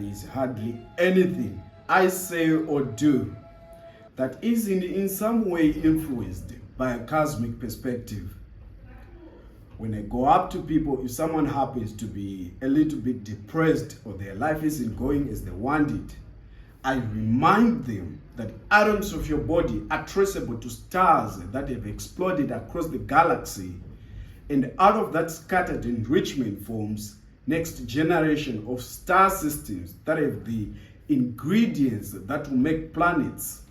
there is hardly anything I say or do that isn't in some way influenced by a cosmic perspective. When I go up to people, if someone happens to be a little bit depressed or their life isn't going as they want it, I remind them that atoms of your body are traceable to stars that have exploded across the galaxy, and out of that scattered enrichment forms next generation of star systems that have the ingredients that will make planets,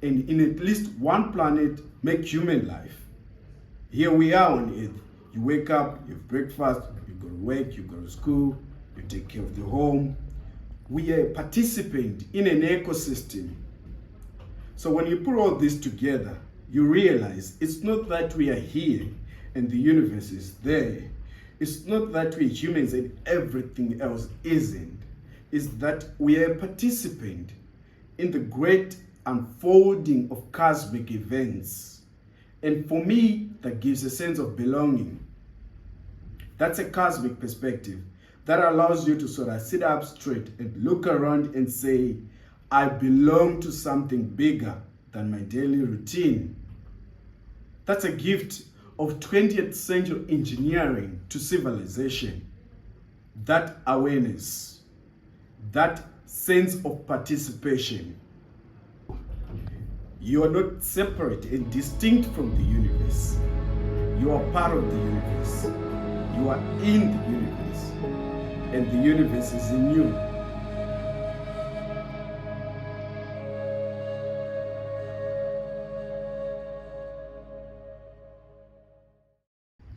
and in at least one planet make human life. Here we are on Earth. You wake up, you have breakfast, you go to work, you go to school, you take care of the home. We are a participant in an ecosystem. So when you put all this together, you realize it's not that we are here and the universe is there. It's not that we're humans and everything else isn't. It's that we are a participant in the great unfolding of cosmic events. And for me, that gives a sense of belonging. That's a cosmic perspective that allows you to sort of sit up straight and look around and say, I belong to something bigger than my daily routine. That's a gift of 20th century engineering to civilization. That awareness, that sense of participation. You are not separate and distinct from the universe. You are part of the universe. You are in the universe. And the universe is in you.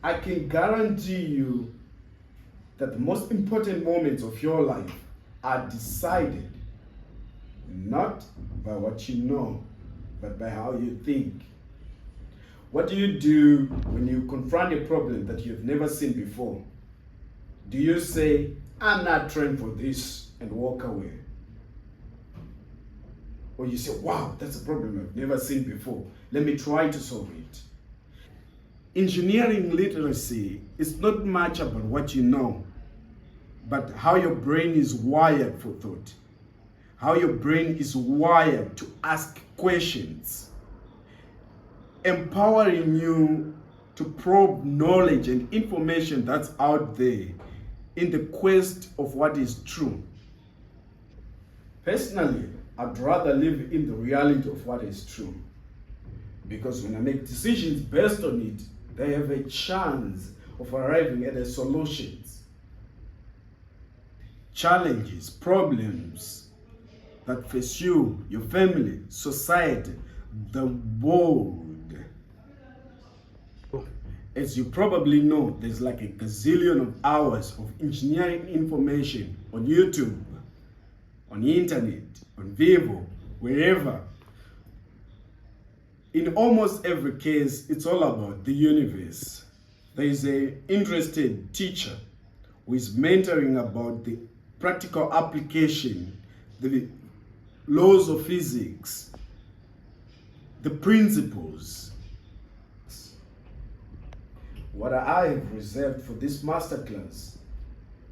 I can guarantee you that the most important moments of your life are decided not by what you know, but by how you think. What do you do when you confront a problem that you've never seen before? Do you say, I'm not trained for this, and walk away? Or you say, wow, that's a problem I've never seen before. Let me try to solve it. Engineering literacy is not much about what you know, but how your brain is wired for thought. How your brain is wired to ask questions. Empowering you to probe knowledge and information that's out there in the quest of what is true. Personally, I'd rather live in the reality of what is true. Because when I make decisions based on it, they have a chance of arriving at a solutions. Challenges, problems that face you, your family, society, the world. As you probably know, there's like a gazillion of hours of engineering information on YouTube, on the internet, on Vivo, wherever. In almost every case, it's all about the universe. There is an interested teacher who is mentoring about the practical application, the laws of physics, the principles. What I have reserved for this masterclass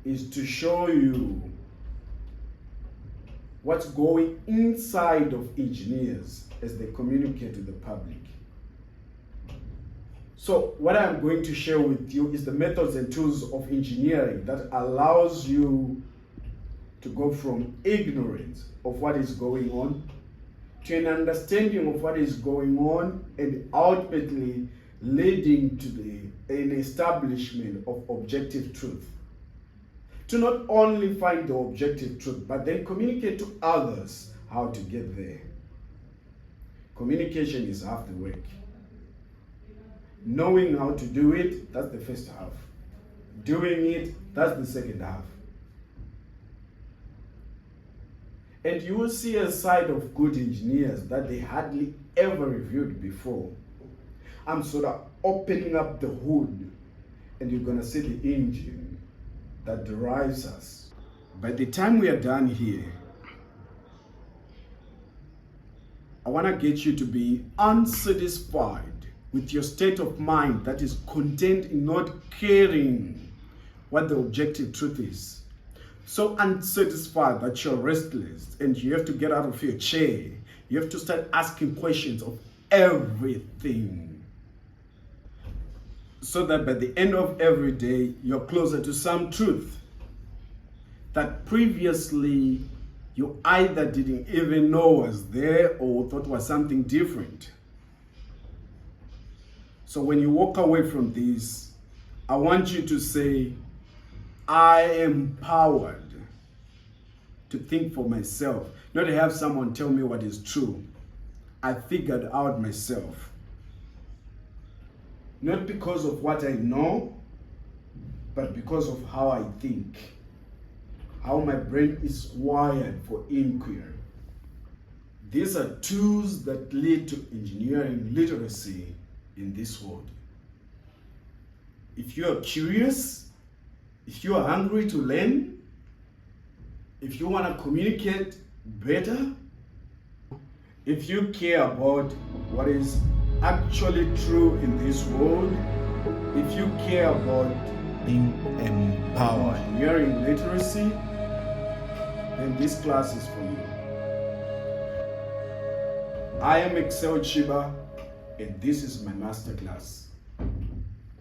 is to show you what's going inside of engineers as they communicate to the public. So what I'm going to share with you is the methods and tools of engineering that allows you to go from ignorance of what is going on to an understanding of what is going on, and ultimately leading to an establishment of objective truth. To not only find the objective truth, but then communicate to others how to get there. Communication is half the work. Knowing how to do it, that's the first half. Doing it, that's the second half. And you will see a side of good engineers that they hardly ever reviewed before. I'm sort of opening up the hood, and you're gonna see the engine that drives us. By the time we are done here, I wanna get you to be unsatisfied with your state of mind that is content in not caring what the objective truth is. so unsatisfied that you're restless and you have to get out of your chair. You have to start asking questions of everything, so that by the end of every day, you're closer to some truth that previously you either didn't even know was there or thought was something different. So when you walk away from this, I want you to say, I am empowered to think for myself, not to have someone tell me what is true. I figured out myself. Not because of what I know, but because of how I think. How my brain is wired for inquiry. These are tools that lead to engineering literacy in this world. If you are curious, if you are hungry to learn, if you want to communicate better, if you care about what is actually true in this world, if you care about being empowered, engineering literacy, then this class is for you. I am Excel Chiba, and this is my master class.